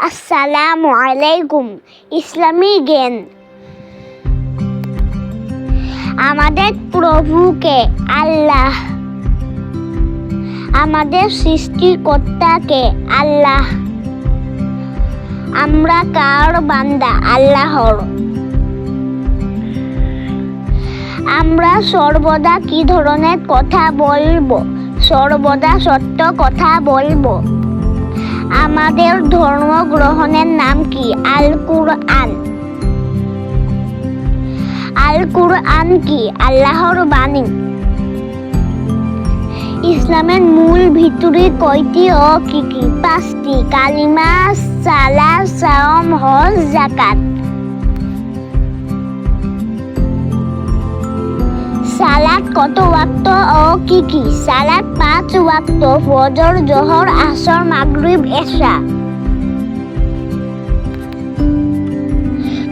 আসসালামু আলাইকুম। ইসলামী জ্ঞান। আমাদের প্রভুকে আল্লাহ, আমাদের সৃষ্টিকর্তাকে আল্লাহ। আমরা কার বান্দা? আল্লাহর। আমরা সর্বদা কি ধরনের কথা বলবো? সর্বদা সত্য কথা বলবো। আমাদের ধর্ম গ্রহণের নাম কি? আল কুরআন। আল কুরআন কি? আল্লাহর বাণী। ইসলামের মূল ভিত্তি কয়টি ও কি কি? 5টি। কালিমা, সালাত, সাওম, হজ, যাকাত। সালাত কত ওয়াক্ত ও কি কি? সালাত 5 ওয়াক্ত। ফজর, জোহর, আসর, মাগরিব, এশা।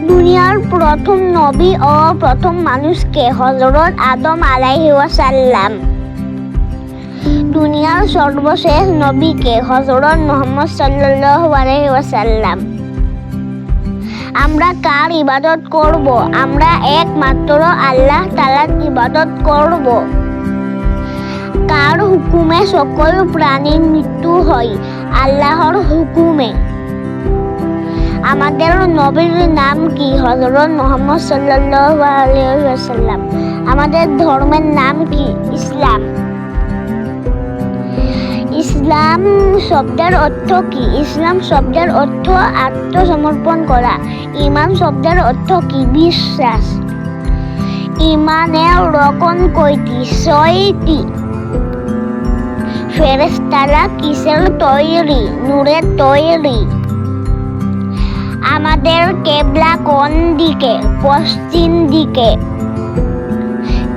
দুনিয়ার প্রথম নবী ও প্রথম মানুষকে? হযরত আদম আলাইহিস সালাম। দুনিয়ার সর্বশেষ নবীকে? হযরত মুহাম্মদ সাল্লাল্লাহু আলাইহি ওয়াসাল্লাম। আমরা কার ইবাদত করব? আমরা একমাত্র আল্লাহ তাআলার ইবাদত করব। কার হুকুমে সকল প্রাণীর মৃত্যু হয়? আল্লাহর হুকুমে। আমাদের নবীর নাম কি? হযরত মুহাম্মদ সাল্লাল্লাহু আলাইহি ওয়াসাল্লাম। আমাদের ধর্মের নাম কি? ইসলাম। ইসলাম শব্দের অর্থ কি? ইসলাম শব্দের অর্থ আত্মসমর্পণ করা। ঈমান শব্দের অর্থ কি? বিশ্বাস। ঈমানের রকম কয়টি? 6টি। ফেরেশতারা কিসের তৈরি? নূরের তৈরি। আমাদের কিবলা কোন দিকে? পশ্চিম দিকে।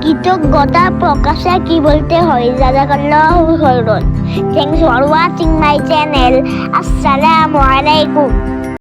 কৃতজ্ঞতা প্রকাশে কি বলতে হয়? জাযাকাল্লাহু খাইরান। Thanks for watching my channel. Assalamu alaikum.